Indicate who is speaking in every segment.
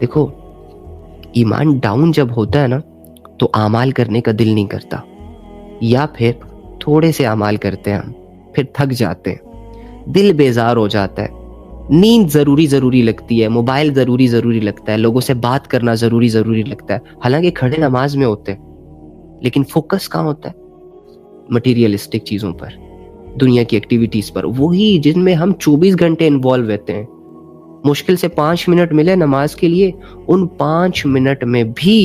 Speaker 1: دیکھو ایمان ڈاؤن جب ہوتا ہے نا تو اعمال کرنے کا دل نہیں کرتا، یا پھر تھوڑے سے اعمال کرتے ہیں ہم پھر تھک جاتے ہیں، دل بیزار ہو جاتا ہے، نیند ضروری لگتی ہے، موبائل ضروری لگتا ہے، لوگوں سے بات کرنا ضروری لگتا ہے، حالانکہ کھڑے نماز میں ہوتے ہیں، لیکن فوکس کہاں ہوتا ہے؟ مٹیریلسٹک چیزوں پر، دنیا کی ایکٹیویٹیز پر، وہی جن میں ہم 24 گھنٹے انوالو رہتے ہیں۔ مشکل سے 5 منٹ ملے نماز کے لیے، ان 5 منٹ میں بھی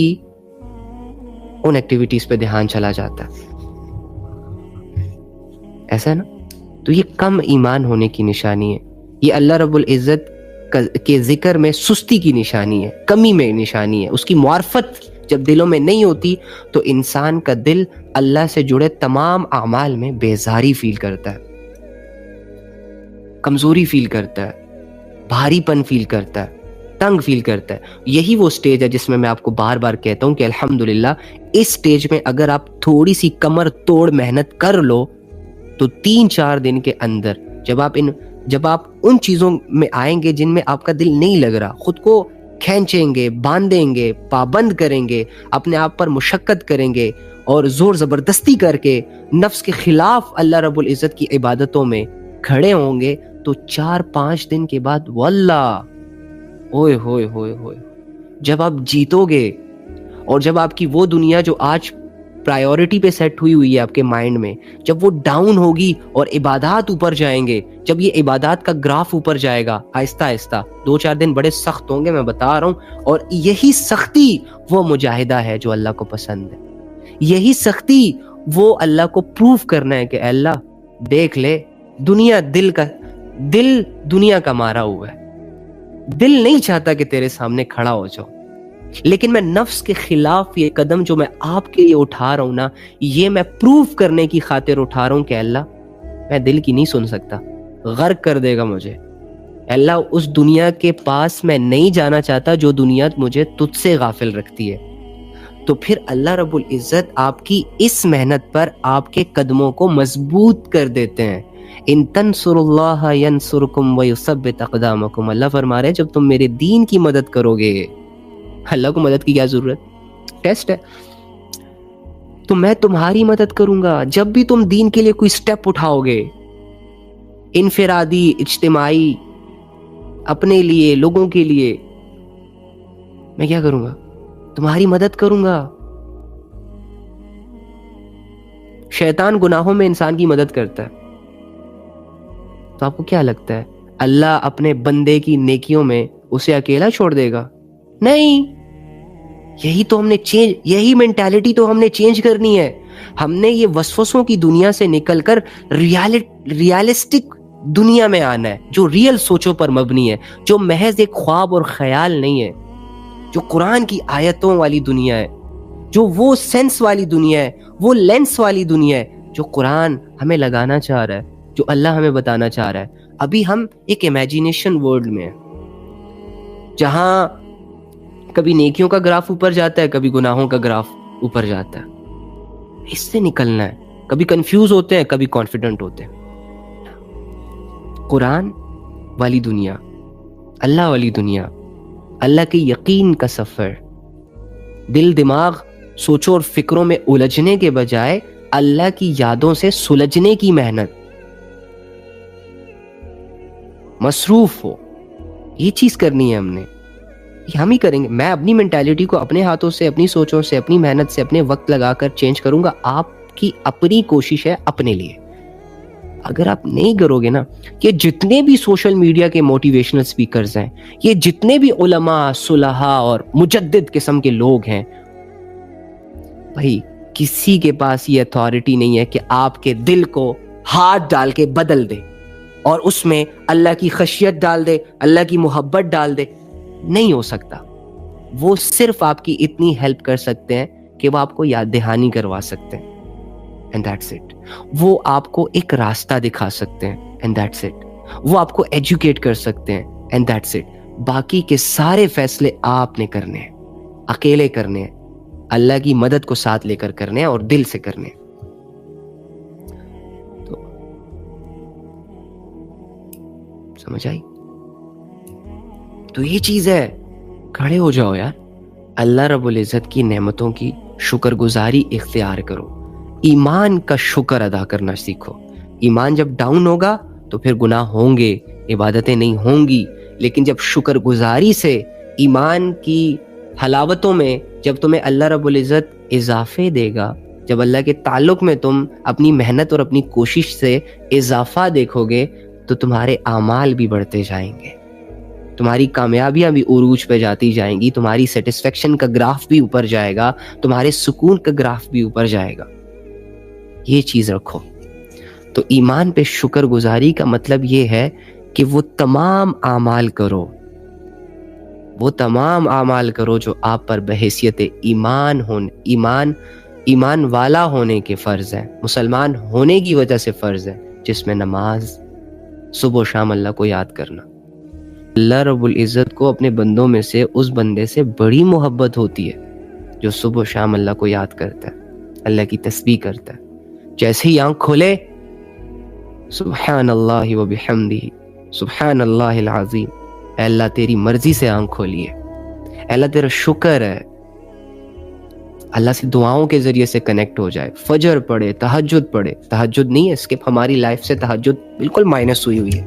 Speaker 1: ان ایکٹیویٹیز پہ دھیان چلا جاتا ہے، ایسا ہے نا؟ تو یہ کم ایمان ہونے کی نشانی ہے، یہ اللہ رب العزت کے ذکر میں سستی کی نشانی ہے، کمی میں نشانی ہے۔ اس کی معرفت جب دلوں میں نہیں ہوتی تو انسان کا دل اللہ سے جڑے تمام اعمال میں بیزاری فیل کرتا ہے، کمزوری فیل کرتا ہے، بھاری پن فیل کرتا ہے، تنگ فیل کرتا ہے۔ یہی وہ سٹیج ہے جس میں میں آپ کو بار بار کہتا ہوں کہ الحمدللہ اس سٹیج میں اگر آپ تھوڑی سی کمر توڑ محنت کر لو تو 3-4 دن کے اندر جب آپ ان چیزوں میں آئیں گے جن میں آپ کا دل نہیں لگ رہا، خود کو کھینچیں گے، باندھیں گے، پابند کریں گے، اپنے آپ پر مشقت کریں گے اور زور زبردستی کر کے نفس کے خلاف اللہ رب العزت کی عبادتوں میں کھڑے ہوں گے، تو 4-5 دن کے بعد واللہ اوئے ہوئے ہوئے ہوئے جب آپ جیتو گے، اور جب آپ کی وہ دنیا جو آج پرائیورٹی پہ سیٹ ہوئی ہے آپ کے مائنڈ میں، جب وہ ڈاؤن ہوگی اور عبادات اوپر جائیں گے، جب یہ عبادات کا گراف اوپر جائے گا آہستہ آہستہ، 2-4 دن بڑے سخت ہوں گے میں بتا رہا ہوں، اور یہی سختی وہ مجاہدہ ہے جو اللہ کو پسند ہے، یہی سختی وہ اللہ کو پروف کرنا ہے کہ اے اللہ دیکھ لے، دل دنیا کا مارا ہوا ہے، دل نہیں چاہتا کہ تیرے سامنے کھڑا ہو جاؤ، لیکن میں نفس کے خلاف یہ قدم جو میں آپ کے لیے اٹھا رہا ہوں نا، یہ میں پروف کرنے کی خاطر اٹھا رہا ہوں کہ اللہ میں دل کی نہیں سن سکتا، غرق کر دے گا مجھے، اللہ اس دنیا کے پاس میں نہیں جانا چاہتا جو دنیا مجھے تجھ سے غافل رکھتی ہے۔ تو پھر اللہ رب العزت آپ کی اس محنت پر آپ کے قدموں کو مضبوط کر دیتے ہیں۔ ان تنصر اللہ ینصرکم ویثبت اقدامکم، اللہ فرما رہے ہیں جب تم میرے دین کی مدد کرو گے، اللہ کو مدد کی کیا ضرورت؟ ٹیسٹ ہے، تو میں تمہاری مدد کروں گا جب بھی تم دین کے لیے کوئی سٹیپ اٹھاؤ گے، انفرادی، اجتماعی، اپنے لیے، لوگوں کے لیے، میں کیا کروں گا؟ تمہاری مدد کروں گا۔ شیطان گناہوں میں انسان کی مدد کرتا ہے، تو آپ کو کیا لگتا ہے اللہ اپنے بندے کی نیکیوں میں اسے اکیلا چھوڑ دے گا؟ نہیں، یہی مینٹالٹی تو ہم نے چینج کرنی ہے۔ ہم نے یہ وسوسوں کی دنیا سے نکل کر ریالسٹک دنیا میں آنا ہے، جو ریئل سوچوں پر مبنی ہے، جو محض ایک خواب اور خیال نہیں ہے، جو قرآن کی آیتوں والی دنیا ہے، جو وہ سینس والی دنیا ہے، وہ لینس والی دنیا ہے جو قرآن ہمیں لگانا چاہ رہا ہے، جو اللہ ہمیں بتانا چاہ رہا ہے۔ ابھی ہم ایک امیجینیشن ورلڈ میں ہیں جہاں کبھی نیکیوں کا گراف اوپر جاتا ہے، کبھی گناہوں کا گراف اوپر جاتا ہے۔ اس سے نکلنا ہے، کبھی کنفیوز ہوتے ہیں، کبھی کانفیڈنٹ ہوتے ہیں۔ قرآن والی دنیا، اللہ والی دنیا، اللہ کے یقین کا سفر، دل دماغ سوچوں اور فکروں میں الجھنے کے بجائے اللہ کی یادوں سے سلجھنے کی محنت، مصروف ہو، یہ چیز کرنی ہے ہم نے، یہ ہم ہی کریں گے۔ میں اپنی مینٹالٹی کو اپنے ہاتھوں سے، اپنی سوچوں سے، اپنی محنت سے، اپنے وقت لگا کر چینج کروں گا۔ آپ کی اپنی کوشش ہے اپنے لیے۔ اگر آپ نہیں کرو گے نا، یہ جتنے بھی سوشل میڈیا کے موٹیویشنل سپیکرز ہیں، یہ جتنے بھی علماء، صلحاء اور مجدد قسم کے لوگ ہیں، بھائی کسی کے پاس یہ اتھارٹی نہیں ہے کہ آپ کے دل کو ہاتھ ڈال کے بدل دے اور اس میں اللہ کی خشیت ڈال دے، اللہ کی محبت ڈال دے۔ نہیں ہو سکتا۔ وہ صرف آپ کی اتنی ہیلپ کر سکتے ہیں کہ وہ آپ کو یاد دہانی کروا سکتے ہیں، and that's it۔ وہ آپ کو ایک راستہ دکھا سکتے ہیں، and that's it۔ وہ آپ کو ایجوکیٹ کر سکتے ہیں، and that's it۔ باقی کے سارے فیصلے آپ نے کرنے ہیں، اکیلے کرنے ہیں، اللہ کی مدد کو ساتھ لے کر کرنے ہیں اور دل سے کرنے ہیں۔ تو سمجھ آئی؟ تو یہ چیز ہے کھڑے ہو جاؤ یار, اللہ رب العزت کی نعمتوں کی شکر گزاری اختیار کرو, ایمان کا شکر ادا کرنا سیکھو. ایمان جب ڈاؤن ہوگا تو پھر گناہ ہوں گے, عبادتیں نہیں ہوں گی, لیکن جب شکر گزاری سے ایمان کی حلاوتوں میں جب تمہیں اللہ رب العزت اضافے دے گا, جب اللہ کے تعلق میں تم اپنی محنت اور اپنی کوشش سے اضافہ دیکھو گے, تو تمہارے اعمال بھی بڑھتے جائیں گے, تمہاری کامیابیاں بھی عروج پہ جاتی جائیں گی, تمہاری سیٹسفیکشن کا گراف بھی اوپر جائے گا, تمہارے سکون کا گراف بھی اوپر جائے گا. یہ چیز رکھو. تو ایمان پہ شکر گزاری کا مطلب یہ ہے کہ وہ تمام اعمال کرو, وہ تمام اعمال کرو جو آپ پر بحیثیت ایمان والا ہونے کے فرض ہیں, مسلمان ہونے کی وجہ سے فرض ہے, جس میں نماز, صبح و شام اللہ کو یاد کرنا. اللہ رب العزت کو اپنے بندوں میں سے اس بندے سے بڑی محبت ہوتی ہے جو صبح و شام اللہ کو یاد کرتا ہے, اللہ کی تسبیح کرتا ہے. جیسے ہی آنکھ کھولے سبحان اللہ و بحمدہ سبحان اللہ العظیم, اے اللہ تیری مرضی سے آنکھ کھولی ہے, اے اللہ تیرا شکر ہے, اللہ سے دعاؤں کے ذریعے سے کنیکٹ ہو جائے, فجر پڑھے, تہجد پڑھے, تہجد نہیں ہے اسکپ, ہماری لائف سے تہجد بالکل مائنس ہوئی ہے.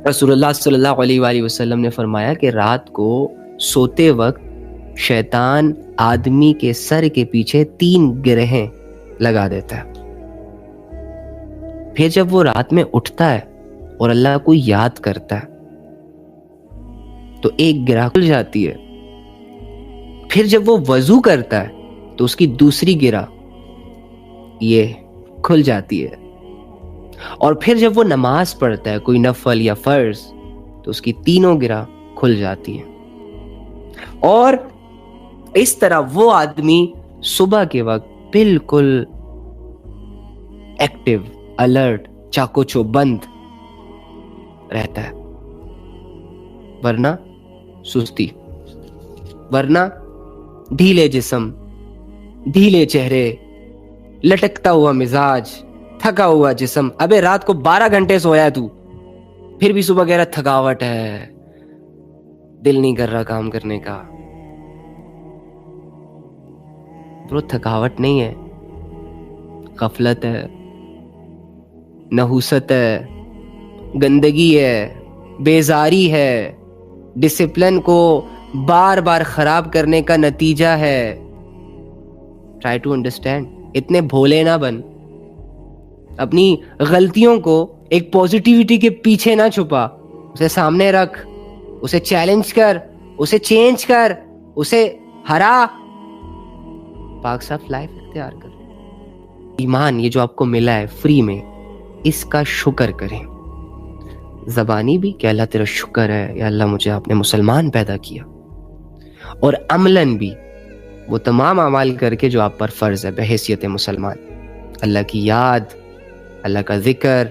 Speaker 1: رسول اللہ صلی اللہ علیہ وآلہ وسلم نے فرمایا کہ رات کو سوتے وقت شیطان آدمی کے سر کے پیچھے 3 گرہیں لگا دیتا ہے, پھر جب وہ رات میں اٹھتا ہے اور اللہ کو یاد کرتا ہے تو 1 گرہ کھل جاتی ہے, پھر جب وہ وضو کرتا ہے تو اس کی دوسری گرہ یہ کھل جاتی ہے, اور پھر جب وہ نماز پڑھتا ہے کوئی نفل یا فرض تو اس کی 3 گرہ کھل جاتی ہیں. اور اس طرح وہ آدمی صبح کے وقت بالکل ایکٹیو, الرٹ, چاکو چوبند رہتا ہے, ورنہ سستی, ورنہ ڈھیلے جسم, ڈھیلے چہرے, لٹکتا ہوا مزاج, تھکا ہوا جسم. ابے رات کو 12 گھنٹے سویا ہے تو, پھر بھی صبح کہہ رہا تھکاوٹ ہے, دل نہیں کر رہا کام کرنے کا. برو تھکاوٹ نہیں ہے, غفلت ہے, نحوست ہے, گندگی ہے, بیزاری ہے, ڈسپلن کو بار بار خراب کرنے کا نتیجہ ہے. Try to understand. اتنے بھولے نہ بن, اپنی غلطیوں کو ایک پازیٹیوٹی کے پیچھے نہ چھپا, اسے سامنے رکھ, اسے چیلنج کر, اسے چینج کر, اسے ہرا, پاک صاف لائف اختیار کر. ایمان یہ جو آپ کو ملا ہے فری میں, اس کا شکر کریں. زبانی بھی کہ اللہ تیرا شکر ہے, یا اللہ مجھے آپ نے مسلمان پیدا کیا, اور عملاً بھی وہ تمام اعمال کر کے جو آپ پر فرض ہے بحیثیت مسلمان. اللہ کی یاد, اللہ کا ذکر,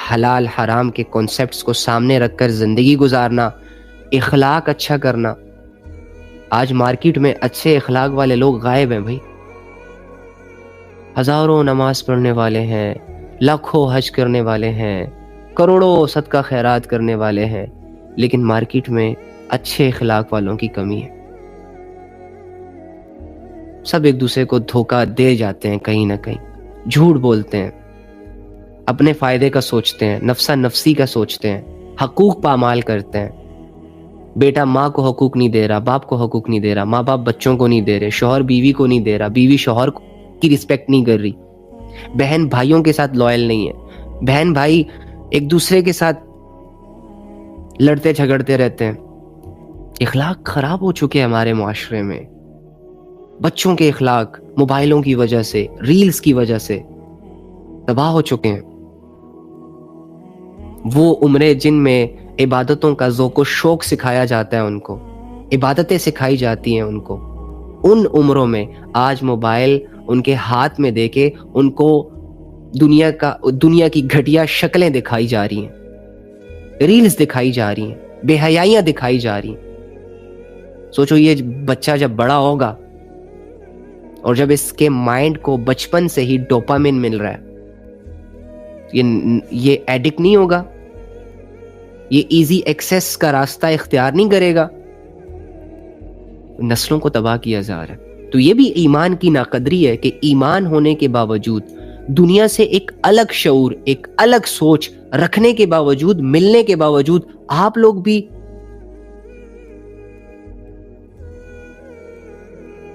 Speaker 1: حلال حرام کے کانسیپٹس کو سامنے رکھ کر زندگی گزارنا, اخلاق اچھا کرنا. آج مارکیٹ میں اچھے اخلاق والے لوگ غائب ہیں بھائی. ہزاروں نماز پڑھنے والے ہیں, لاکھوں حج کرنے والے ہیں, کروڑوں صدقہ خیرات کرنے والے ہیں, لیکن مارکیٹ میں اچھے اخلاق والوں کی کمی ہے. سب ایک دوسرے کو دھوکہ دے جاتے ہیں, کہیں نہ کہیں جھوٹ بولتے ہیں, اپنے فائدے کا سوچتے ہیں, نفسا نفسی کا سوچتے ہیں, حقوق پامال کرتے ہیں. بیٹا ماں کو حقوق نہیں دے رہا, باپ کو حقوق نہیں دے رہا, ماں باپ بچوں کو نہیں دے رہے, شوہر بیوی کو نہیں دے رہا, بیوی شوہر کی رسپیکٹ نہیں کر رہی, بہن بھائیوں کے ساتھ لائل نہیں ہے, بہن بھائی ایک دوسرے کے ساتھ لڑتے جھگڑتے رہتے ہیں. اخلاق خراب ہو چکے ہیں ہمارے معاشرے میں. بچوں کے اخلاق موبائلوں کی وجہ سے, ریلز کی وجہ سے تباہ ہو چکے ہیں. وہ عمریں جن میں عبادتوں کا ذوق و شوق سکھایا جاتا ہے, ان کو عبادتیں سکھائی جاتی ہیں, ان کو ان عمروں میں آج موبائل ان کے ہاتھ میں دے کے ان کو دنیا کی گھٹیا شکلیں دکھائی جا رہی ہیں, ریلز دکھائی جا رہی ہیں, بے حیائیاں دکھائی جا رہی ہیں. سوچو یہ بچہ جب بڑا ہوگا اور جب اس کے مائنڈ کو بچپن سے ہی ڈوپامن مل رہا ہے, یہ ایڈکٹ نہیں ہوگا, یہ ایزی ایکسیس کا راستہ اختیار نہیں کرے گا, نسلوں کو تباہ کیا جا رہا ہے. تو یہ بھی ایمان کی ناقدری ہے کہ ایمان ہونے کے باوجود، دنیا سے ایک الگ شعور، ایک الگ سوچ رکھنے کے باوجود، ملنے کے باوجود، آپ لوگ بھی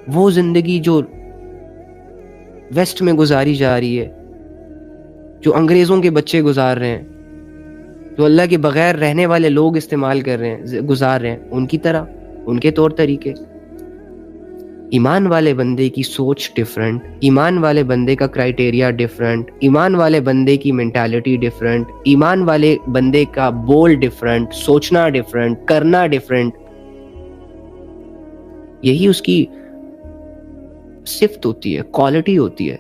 Speaker 1: وہ زندگی جو ویسٹ میں گزاری جا رہی ہے، جو انگریزوں کے بچے گزار رہے ہیں، جو اللہ کے بغیر رہنے والے لوگ استعمال کر رہے ہیں، گزار رہے ہیں، ان کی طرح، ان کے طور طریقے. ایمان والے بندے کی سوچ ڈیفرنٹ، ایمان والے بندے کا کرائٹیریا ڈیفرنٹ، ایمان والے بندے کی مینٹالٹی ڈیفرنٹ، ایمان والے بندے کا بول ڈیفرنٹ، سوچنا ڈیفرنٹ، کرنا ڈیفرنٹ. یہی اس کی صفت ہوتی ہے، کوالٹی ہوتی ہے.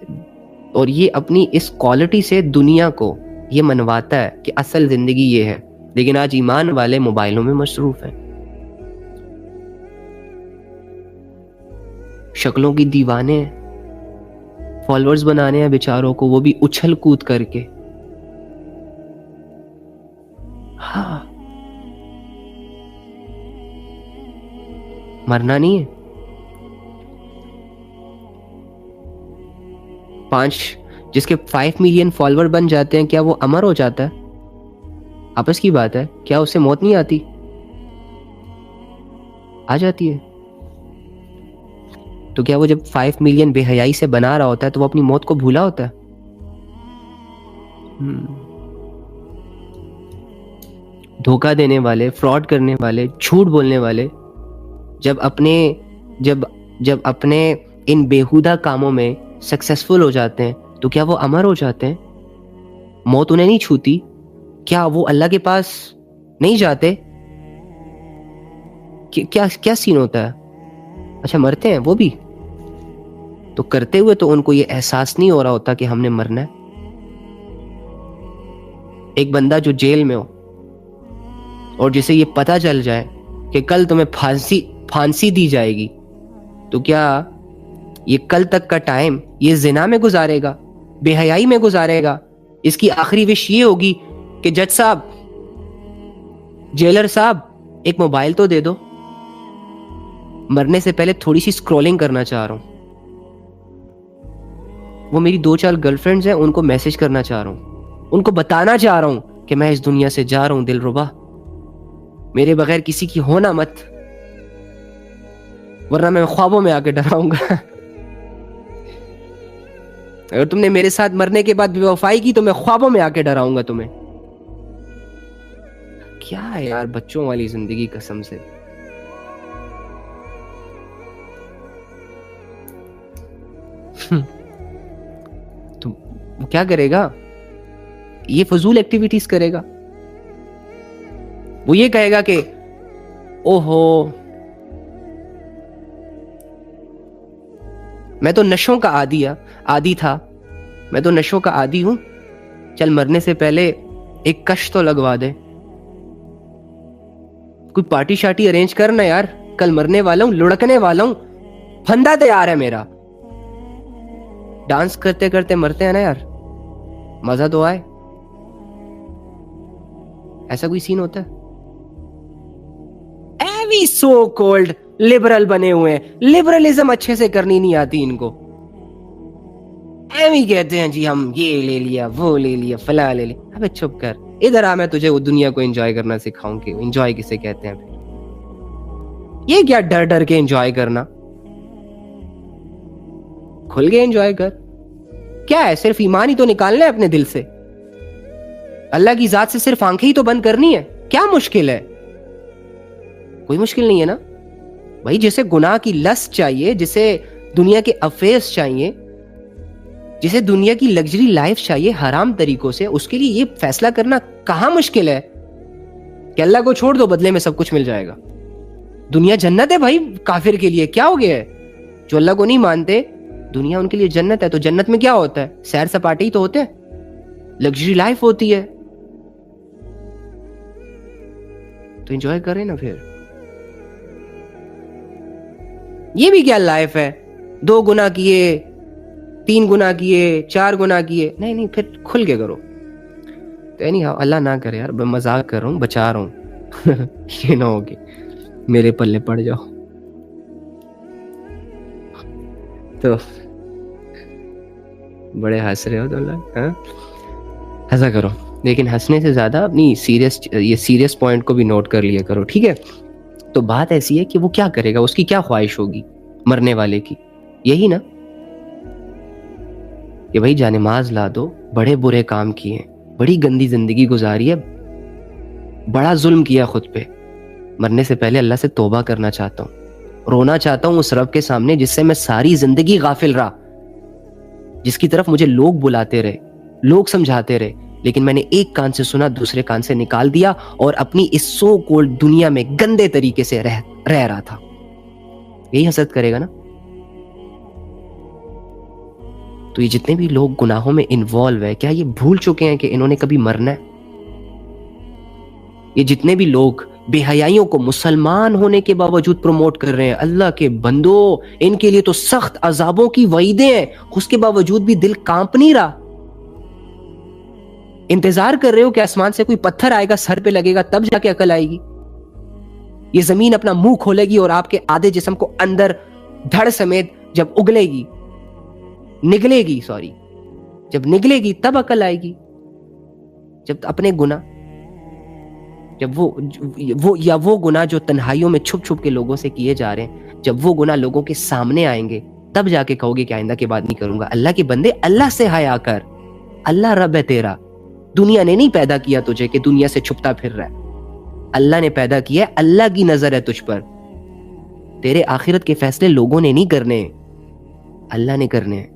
Speaker 1: اور یہ اپنی اس کوالٹی سے دنیا کو یہ منواتا ہے کہ اصل زندگی یہ ہے. لیکن آج ایمان والے موبائلوں میں مصروف ہیں، شکلوں کی دیوانے ہیں، فالوورز بنانے ہیں بیچاروں کو، وہ بھی اچھل کود کر کے. ہاں، مرنا نہیں ہے. 5 جس کے 5 ملین فالوور بن جاتے ہیں، کیا وہ امر ہو جاتا ہے؟ آپس کی بات ہے، کیا اس سے موت نہیں آتی؟ آ جاتی ہے. تو کیا وہ جب 5 ملین بے حیائی سے بنا رہا ہوتا ہے تو وہ اپنی موت کو بھولا ہوتا ہے؟ دھوکہ دینے والے، فراڈ کرنے والے، جھوٹ بولنے والے جب اپنے ان بیہودہ کاموں میں سکسیسفل ہو جاتے ہیں تو کیا وہ امر ہو جاتے ہیں؟ موت انہیں نہیں چھوتی؟ کیا وہ اللہ کے پاس نہیں جاتے؟ کیا سین ہوتا ہے؟ اچھا، مرتے ہیں وہ بھی تو کرتے ہوئے تو ان کو یہ احساس نہیں ہو رہا ہوتا کہ ہم نے مرنا ہے. ایک بندہ جو جیل میں ہو اور جسے یہ پتا چل جائے کہ کل تمہیں پھانسی دی جائے گی، تو کیا یہ کل تک کا ٹائم یہ زنا میں گزارے گا، بے حیائی میں گزارے گا؟ اس کی آخری وش یہ ہوگی کہ جج صاحب، جیلر صاحب، ایک موبائل تو دے دو، مرنے سے پہلے تھوڑی سی سکرولنگ کرنا چاہ رہا ہوں. وہ میری 2-4 گرل فرینڈز ہیں، ان کو میسج کرنا چاہ رہا ہوں، ان کو بتانا چاہ رہا ہوں کہ میں اس دنیا سے جا رہا ہوں دل ربا، میرے بغیر کسی کی ہونا مت، ورنہ میں خوابوں میں آ کے ڈراؤں گا. اگر تم نے میرے ساتھ مرنے کے بعد بے وفائی کی تو میں خوابوں میں آ کے ڈراؤں گا تمہیں. کیا ہے یار بچوں والی زندگی، قسم سے. تو وہ کیا کرے گا؟ یہ فضول ایکٹیویٹیز کرے گا. وہ یہ کہے گا کہ اوہو میں تو نشوں کا عادی تھا، میں تو نشوں کا عادی ہوں، چل مرنے سے پہلے ایک کش تو لگوا دے، کوئی پارٹی شارٹی ارینج کرنا یار، کل مرنے والا ہوں، لڑکنے والا ہوں، پھندا تیار ہے میرا. ڈانس کرتے کرتے مرتے ہیں نا یار، مزہ تو آئے. ایسا کوئی سین ہوتا ہے؟ ایوی سو کولڈ لبرل بنے ہوئے ہیں، لبرلزم اچھے سے کرنی نہیں آتی ان کو. ایوی کہتے ہیں جی ہم یہ لے لیا، وہ لے لیا، فلاں لے لیا. ابے چپ کر، ادھر آ، میں تجھے وہ دنیا کو انجوائے کرنا سکھاؤں کہ انجوائے کسے کہتے ہیں. یہ کیا ڈر ڈر کے انجوائے کرنا؟ کھل کے انجوائے کر. کیا ہے، صرف ایمان ہی تو نکالنا ہے اپنے دل سے، اللہ کی ذات سے صرف آنکھیں ہی تو بند کرنی ہے. کیا مشکل ہے؟ کوئی مشکل نہیں ہے نا بھائی. جسے گناہ کی لست چاہیے، جسے دنیا کے افیئرز چاہیے، جسے دنیا کی لگژری لائف چاہیے حرام طریقوں سے، اس کے لیے یہ فیصلہ کرنا کہاں مشکل ہے کہ اللہ کو چھوڑ دو، بدلے میں سب کچھ مل جائے گا. دنیا جنت ہے بھائی کافر کے لیے. کیا ہو گیا ہے؟ جو اللہ کو نہیں مانتے، دنیا ان کے لیے جنت ہے. تو جنت میں کیا ہوتا ہے؟ سیر سپاٹے ہی تو ہوتے ہیں، لگژری لائف ہوتی ہے. تو انجوائے کریں نا پھر. یہ بھی کیا لائف ہے؟ 2 گناہ کیے، 3 گناہ کیے، 4 گناہ کیے، نہیں پھر کھل کے کرو. تو اللہ نہ کرے یار، مذاق کر رہا ہوں، بچا رہا ہوں. یہ نہ ہو کہ میرے پلے پڑ جاؤ. تو بڑے ہنس رہے ہو تو اللہ ہنسا کرو، لیکن ہنسنے سے زیادہ اپنی سیریس پوائنٹ کو بھی نوٹ کر لیا کرو، ٹھیک ہے؟ تو بات ایسی ہے کہ وہ کیا کرے گا، اس کی کیا خواہش ہوگی مرنے والے کی؟ یہی نا کہ بھائی جانماز لا دو، بڑے برے کام کیے، بڑی گندی زندگی گزاری ہے، بڑا ظلم کیا خود پہ، مرنے سے پہلے اللہ سے توبہ کرنا چاہتا ہوں، رونا چاہتا ہوں اس رب کے سامنے جس سے میں ساری زندگی غافل رہا، جس کی طرف مجھے لوگ بلاتے رہے، لوگ سمجھاتے رہے، لیکن میں نے ایک کان سے سنا دوسرے کان سے نکال دیا، اور اپنی اس سو کولڈ دنیا میں گندے طریقے سے رہ رہا تھا۔ یہی حسد کرے گا نا؟ تو یہ جتنے بھی لوگ گناہوں میں انوالو ہے، کیا یہ بھول چکے ہیں کہ انہوں نے کبھی مرنا ہے؟ یہ جتنے بھی لوگ بے حیائیوں کو مسلمان ہونے کے باوجود پروموٹ کر رہے ہیں، اللہ کے بندو، ان کے لیے تو سخت عذابوں کی وعیدیں ہیں، اس کے باوجود بھی دل کانپ نہیں رہا؟ انتظار کر رہے ہو کہ آسمان سے کوئی پتھر آئے گا، سر پہ لگے گا، تب جا کے عقل آئے گی؟ یہ زمین اپنا منہ کھولے گی اور آپ کے آدھے جسم کو اندر دھڑ سمیت جب نگلے گی جب نگلے گی تب عقل آئے گی؟ جب اپنے گناہ، جب وہ گناہ جو تنہائیوں میں چھپ چھپ کے لوگوں سے کیے جا رہے ہیں، جب وہ گناہ لوگوں کے سامنے آئیں گے، تب جا کے کہو گے کہ آئندہ کے بعد نہیں کروں گا۔ اللہ کے بندے، اللہ سے حیا کر، اللہ رب ہے تیرا، دنیا نے نہیں پیدا کیا تجھے کہ دنیا سے چھپتا پھر رہا ہے، اللہ نے پیدا کیا ہے، اللہ کی نظر ہے تجھ پر، تیرے آخرت کے فیصلے لوگوں نے نہیں کرنے، اللہ نے کرنے ہیں،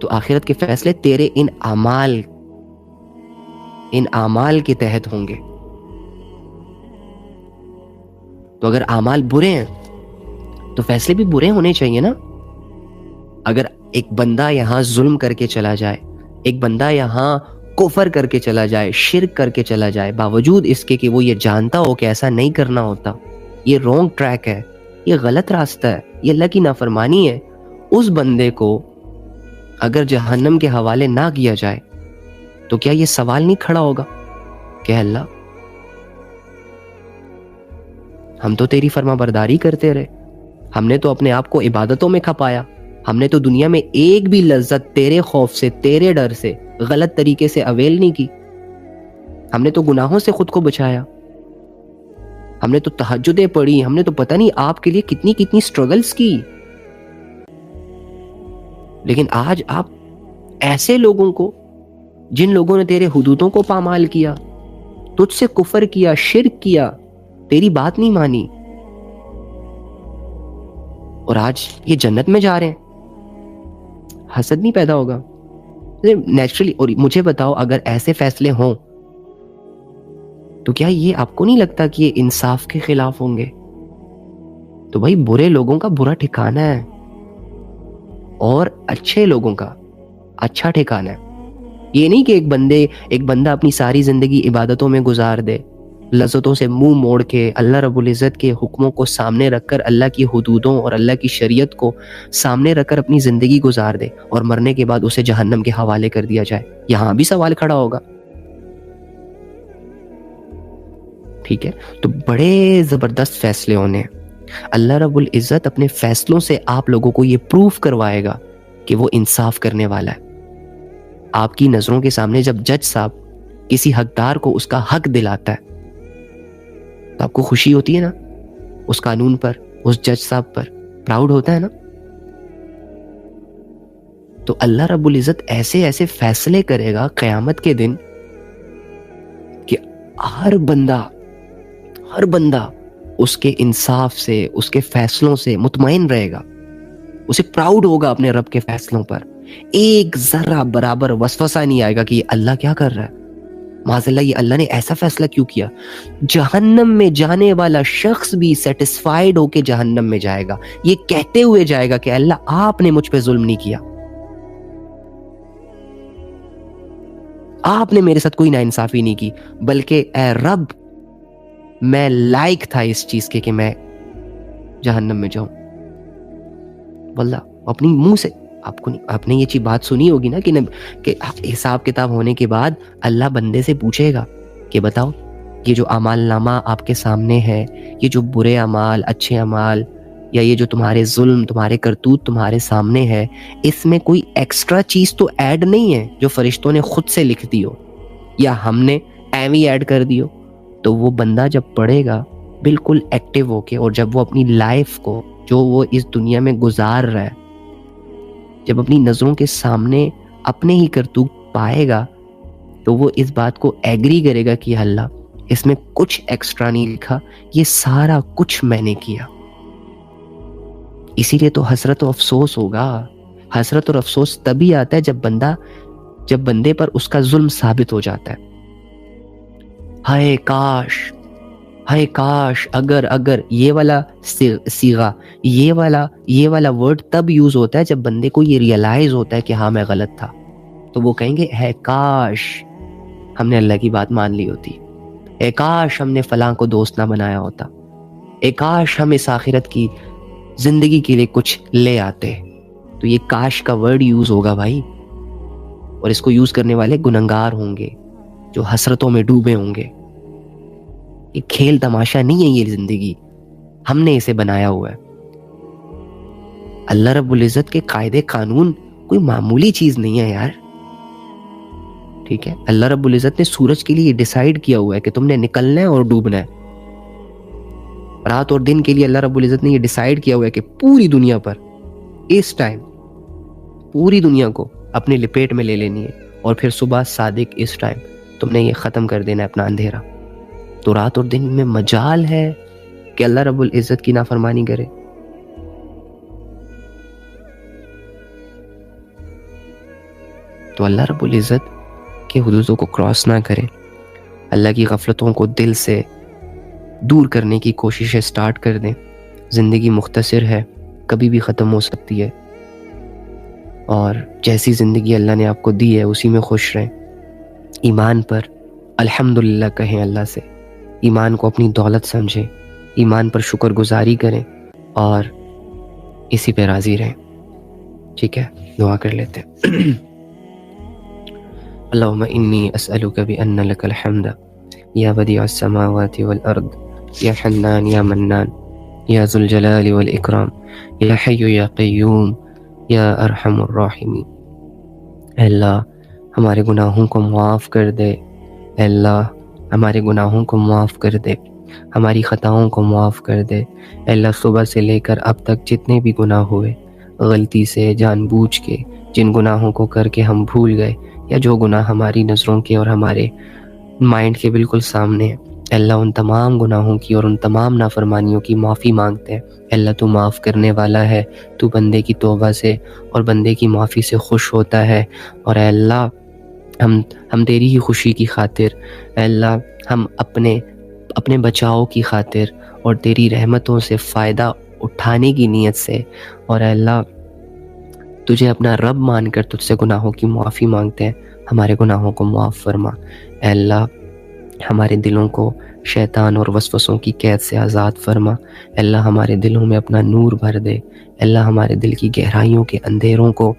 Speaker 1: تو آخرت کے فیصلے تیرے ان اعمال کے تحت ہوں گے۔ تو اگر اعمال برے ہیں تو فیصلے بھی برے ہونے چاہیے نا۔ اگر ایک بندہ یہاں ظلم کر کے چلا جائے، ایک بندہ یہاں کفر کر کے چلا جائے، شرک کر کے چلا جائے، باوجود اس کے کہ وہ یہ جانتا ہو کہ ایسا نہیں کرنا ہوتا، یہ رونگ ٹریک ہے، یہ غلط راستہ ہے، یہ اللہ کی نافرمانی ہے، اس بندے کو اگر جہنم کے حوالے نہ کیا جائے تو کیا یہ سوال نہیں کھڑا ہوگا کہ اللہ ہم تو تیری فرما برداری کرتے رہے، ہم نے تو اپنے آپ کو عبادتوں میں کھپایا، ہم نے تو دنیا میں ایک بھی لذت تیرے خوف سے، تیرے ڈر سے غلط طریقے سے اویل نہیں کی، ہم نے تو گناہوں سے خود کو بچایا، ہم نے تو تہجدیں پڑھی، ہم نے تو پتہ نہیں آپ کے لیے کتنی کتنی سٹرگلز کی، لیکن آج آپ ایسے لوگوں کو، جن لوگوں نے تیرے حدودوں کو پامال کیا، تجھ سے کفر کیا، شرک کیا، تیری بات نہیں مانی، اور آج یہ جنت میں جا رہے ہیں، حسد نہیں پیدا ہوگا نیچرلی؟ اور مجھے بتاؤ، اگر ایسے فیصلے ہوں تو کیا یہ آپ کو نہیں لگتا کہ یہ انصاف کے خلاف ہوں گے؟ تو بھائی برے لوگوں کا برا ٹھکانہ ہے اور اچھے لوگوں کا اچھا ٹھکانہ ہے۔ یہ نہیں کہ ایک بندہ اپنی ساری زندگی عبادتوں میں گزار دے، لذتوں سے منہ موڑ کے اللہ رب العزت کے حکموں کو سامنے رکھ کر، اللہ کی حدودوں اور اللہ کی شریعت کو سامنے رکھ کر اپنی زندگی گزار دے، اور مرنے کے بعد اسے جہنم کے حوالے کر دیا جائے۔ یہاں بھی سوال کھڑا ہوگا، ٹھیک ہے؟ تو بڑے زبردست فیصلے ہونے ہیں۔ اللہ رب العزت اپنے فیصلوں سے آپ لوگوں کو یہ پروف کروائے گا کہ وہ انصاف کرنے والا ہے۔ آپ کی نظروں کے سامنے جب جج صاحب کسی حقدار کو اس کا حق دلاتا ہے تو آپ کو خوشی ہوتی ہے نا، اس قانون پر، اس جج صاحب پر پراؤڈ ہوتا ہے نا؟ تو اللہ رب العزت ایسے ایسے فیصلے کرے گا قیامت کے دن کہ ہر بندہ اس کے انصاف سے، اس کے فیصلوں سے مطمئن رہے گا، اسے پراؤڈ ہوگا اپنے رب کے فیصلوں پر، ایک ذرہ برابر وسوسہ نہیں آئے گا کہ یہ اللہ کیا کر رہا ہے، معاذ اللہ یہ اللہ نے ایسا فیصلہ کیوں کیا۔ جہنم میں جانے والا شخص بھی سیٹسفائیڈ ہو کے جہنم میں جائے گا، یہ کہتے ہوئے جائے گا کہ اللہ آپ نے مجھ پہ ظلم نہیں کیا، آپ نے میرے ساتھ کوئی ناانصافی نہیں کی، بلکہ اے رب میں لائق تھا اس چیز کے کہ میں جہنم میں جاؤں۔ واللہ اپنی منہ سے آپ نے یہ چیز بات سنی ہوگی نا کہ حساب کتاب ہونے کے بعد اللہ بندے سے پوچھے گا کہ بتاؤ یہ جو اعمال نامہ آپ کے سامنے ہے، یہ جو برے اعمال، اچھے اعمال، یا یہ جو تمہارے ظلم، تمہارے کرتوت تمہارے سامنے ہے، اس میں کوئی ایکسٹرا چیز تو ایڈ نہیں ہے جو فرشتوں نے خود سے لکھ دی ہو یا ہم نے ایویں ایڈ کر دی ہو. تو وہ بندہ جب پڑھے گا بالکل ایکٹیو ہو کے، اور جب وہ اپنی لائف کو جو وہ اس دنیا میں گزار رہا ہے، جب اپنی نظروں کے سامنے اپنے ہی کرتوت پائے گا، تو وہ اس بات کو ایگری کرے گا کہ اللہ اس میں کچھ ایکسٹرا نہیں لکھا، یہ سارا کچھ میں نے کیا. اسی لیے تو حسرت و افسوس ہوگا. حسرت اور افسوس تبھی آتا ہے جب بندے پر اس کا ظلم ثابت ہو جاتا ہے. ہائے کاش اگر یہ والا صیغہ، یہ والا ورڈ تب یوز ہوتا ہے جب بندے کو یہ ریئلائز ہوتا ہے کہ ہاں میں غلط تھا. تو وہ کہیں گے ہے کاش ہم نے اللہ کی بات مان لی ہوتی، اے کاش ہم نے فلاں کو دوست نہ بنایا ہوتا، اے کاش ہم اس آخرت کی زندگی کے لیے کچھ لے آتے. تو یہ کاش کا ورڈ یوز ہوگا بھائی، اور اس کو یوز کرنے والے گنہگار ہوں گے جو حسرتوں میں ڈوبے ہوں گے. یہ کھیل تماشا نہیں ہے، یہ زندگی ہم نے اسے بنایا ہوا ہے. اللہ رب العزت کے قاعدے قانون کوئی معمولی چیز نہیں ہے یار. ٹھیک ہے، اللہ رب العزت نے سورج کے لیے ڈیسائیڈ کیا ہوا ہے کہ تم نے نکلنا ہے اور ڈوبنا ہے. رات اور دن کے لیے اللہ رب العزت نے یہ ڈیسائیڈ کیا ہوا ہے کہ پوری دنیا پر اس ٹائم پوری دنیا کو اپنے لپیٹ میں لے لینی ہے، اور پھر صبح صادق اس ٹائم تم نے یہ ختم کر دینا ہے اپنا اندھیرا. تو رات اور دن میں مجال ہے کہ اللہ رب العزت کی نافرمانی کرے. تو اللہ رب العزت کے حدودوں کو کراس نہ کرے، اللہ کی غفلتوں کو دل سے دور کرنے کی کوششیں سٹارٹ کر دیں. زندگی مختصر ہے، کبھی بھی ختم ہو سکتی ہے، اور جیسی زندگی اللہ نے آپ کو دی ہے اسی میں خوش رہیں. ایمان پر الحمدللہ کہیں اللہ سے، ایمان کو اپنی دولت سمجھیں، ایمان پر شکر گزاری کریں اور اسی پہ راضی رہیں. ٹھیک ہے، دعا کر لیتے ہیں. اللہم انی اسألک بأن لک الحمد یا بدیع السماوات والارض یا حنان یا منان یا ذو الجلال والاکرام یا حی یا قیوم یا ارحم الراحمین. اے اللہ ہمارے گناہوں کو معاف کر دے، اے اللہ ہمارے گناہوں کو معاف کر دے، ہماری خطاؤں کو معاف کر دے. اے اللہ صبح سے لے کر اب تک جتنے بھی گناہ ہوئے، غلطی سے، جان بوجھ کے، جن گناہوں کو کر کے ہم بھول گئے، یا جو گناہ ہماری نظروں کے اور ہمارے مائنڈ کے بالکل سامنے ہیں، اے اللہ ان تمام گناہوں کی اور ان تمام نافرمانیوں کی معافی مانگتے ہیں. اے اللہ تو معاف کرنے والا ہے، تو بندے کی توبہ سے اور بندے کی معافی سے خوش ہوتا ہے. اور اے اللہ ہم تیری ہی خوشی کی خاطر، اے اللہ ہم اپنے بچاؤ کی خاطر اور تیری رحمتوں سے فائدہ اٹھانے کی نیت سے، اور اے اللہ تجھے اپنا رب مان کر تجھ سے گناہوں کی معافی مانگتے ہیں. ہمارے گناہوں کو معاف فرما. اے اللہ ہمارے دلوں کو شیطان اور وسوسوں کی قید سے آزاد فرما. اے اللہ ہمارے دلوں میں اپنا نور بھر دے. اے اللہ ہمارے دل کی گہرائیوں کے اندھیروں کو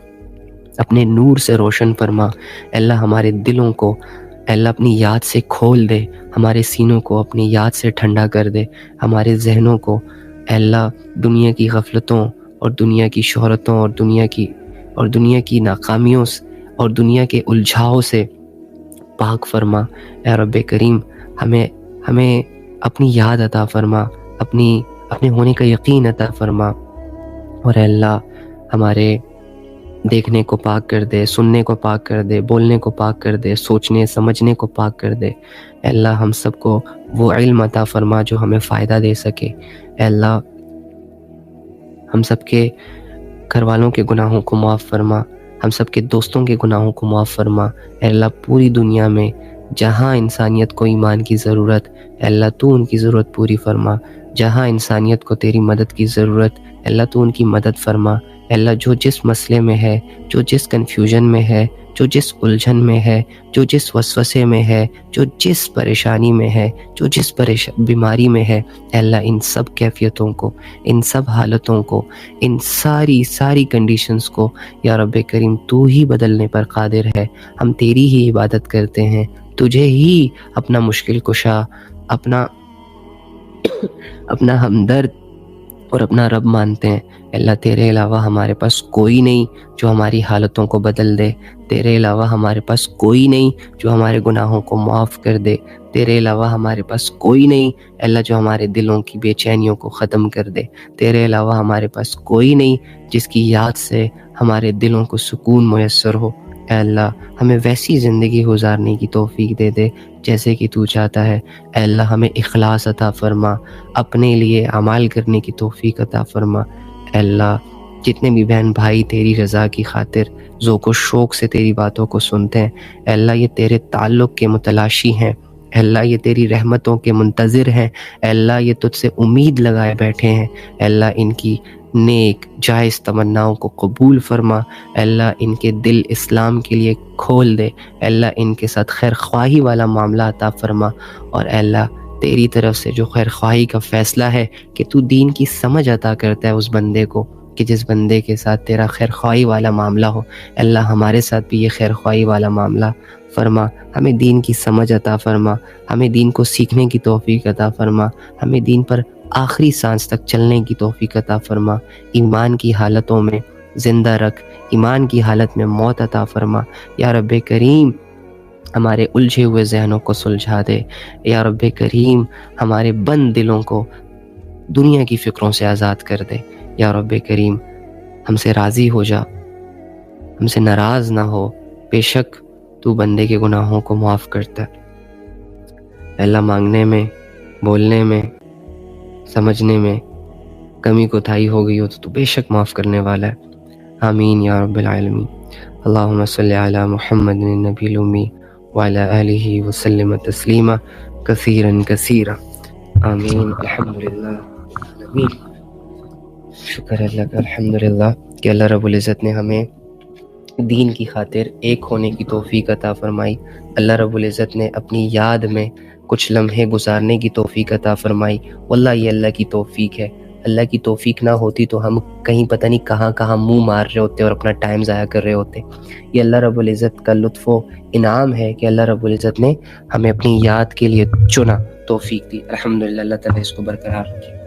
Speaker 1: اپنے نور سے روشن فرما. اے اللہ ہمارے دلوں کو اے اللہ اپنی یاد سے کھول دے، ہمارے سینوں کو اپنی یاد سے ٹھنڈا کر دے، ہمارے ذہنوں کو اے اللہ دنیا کی غفلتوں اور دنیا کی شہرتوں اور دنیا کی ناکامیوں اور دنیا کے الجھاؤ سے پاک فرما. اے رب کریم ہمیں اپنی یاد عطا فرما، اپنے ہونے کا یقین عطا فرما. اور اے اللہ ہمارے دیکھنے کو پاک کر دے، سننے کو پاک کر دے، بولنے کو پاک کر دے، سوچنے سمجھنے کو پاک کر دے. اے اللہ ہم سب کو وہ علم عطا فرما جو ہمیں فائدہ دے سکے. اے اللہ ہم سب کے گھر والوں کے گناہوں کو معاف فرما، ہم سب کے دوستوں کے گناہوں کو معاف فرما. اے اللہ پوری دنیا میں جہاں انسانیت کو ایمان کی ضرورت، اے اللہ تو ان کی ضرورت پوری فرما. جہاں انسانیت کو تیری مدد کی ضرورت، اے اللہ تو ان کی مدد فرما. اے اللہ جو جس مسئلے میں ہے، جو جس کنفیوژن میں ہے، جو جس الجھن میں ہے، جو جس وسوسے میں ہے، جو جس پریشانی میں ہے، جو جس بیماری میں ہے، اے اللہ ان سب کیفیتوں کو، ان سب حالتوں کو، ان ساری کنڈیشنز کو یا رب کریم تو ہی بدلنے پر قادر ہے. ہم تیری ہی عبادت کرتے ہیں، تجھے ہی اپنا مشکل کشا، اپنا ہمدرد اور اپنا رب مانتے ہیں. اللہ تیرے علاوہ ہمارے پاس کوئی نہیں جو ہماری حالتوں کو بدل دے. تیرے علاوہ ہمارے پاس کوئی نہیں جو ہمارے گناہوں کو معاف کر دے. تیرے علاوہ ہمارے پاس کوئی نہیں اللہ جو ہمارے دلوں کی بے چینیوں کو ختم کر دے. تیرے علاوہ ہمارے پاس کوئی نہیں جس کی یاد سے ہمارے دلوں کو سکون میسر ہو. اے اللہ ہمیں ویسی زندگی گزارنے کی توفیق دے دے جیسے کہ تو چاہتا ہے. اے اللہ ہمیں اخلاص عطا فرما، اپنے لیے اعمال کرنے کی توفیق عطا فرما. اے اللہ جتنے بھی بہن بھائی تیری رضا کی خاطر ذوق و شوق سے تیری باتوں کو سنتے ہیں، اے اللہ یہ تیرے تعلق کے متلاشی ہیں. اے اللہ یہ تیری رحمتوں کے منتظر ہیں. اے اللہ یہ تجھ سے امید لگائے بیٹھے ہیں. اے اللہ ان کی نیک جائز تمناؤں کو قبول فرما. اے اللہ ان کے دل اسلام کے لیے کھول دے. اے اللہ ان کے ساتھ خیر خواہی والا معاملہ عطا فرما. اور اے اللہ تیری طرف سے جو خیر خواہی کا فیصلہ ہے کہ تو دین کی سمجھ عطا کرتا ہے اس بندے کو، کہ جس بندے کے ساتھ تیرا خیر خواہی والا معاملہ ہو. اے اللہ ہمارے ساتھ بھی یہ خیر خواہی والا معاملہ فرما. ہمیں دین کی سمجھ عطا فرما، ہمیں دین کو سیکھنے کی توفیق عطا فرما، ہمیں دین پر آخری سانس تک چلنے کی توفیق عطا فرما. ایمان کی حالتوں میں زندہ رکھ، ایمان کی حالت میں موت عطا فرما. یا رب کریم ہمارے الجھے ہوئے ذہنوں کو سلجھا دے. یا رب کریم ہمارے بند دلوں کو دنیا کی فکروں سے آزاد کر دے. یا رب کریم ہم سے راضی ہو جا، ہم سے ناراض نہ ہو. بے شک تو بندے کے گناہوں کو معاف کرتا ہے. اے اللہ مانگنے میں، بولنے میں، سمجھنے میں کمی کوتاہی ہو گئی ہو تو بے شک معاف کرنے والا ہے. آمین یا رب العالمین. اللہم صلی علی محمد النبی الامی وعلی آلہ وسلم تسلیما کثیرا کثیرا. آمین. الحمدللہ. آمین. شکر اللہ کا الحمدللہ کہ اللہ رب العزت نے ہمیں دین کی خاطر ایک ہونے کی توفیق عطا فرمائی. اللہ رب العزت نے اپنی یاد میں کچھ لمحے گزارنے کی توفیق عطا فرمائی. واللہ یہ اللہ کی توفیق ہے. اللہ کی توفیق نہ ہوتی تو ہم کہیں پتہ نہیں کہاں کہاں منہ مار رہے ہوتے اور اپنا ٹائم ضائع کر رہے ہوتے. یہ اللہ رب العزت کا لطف و انعام ہے کہ اللہ رب العزت نے ہمیں اپنی یاد کے لیے چنا، توفیق دی. الحمدللہ. اللہ تعالیٰ اس کو برقرار رکھے.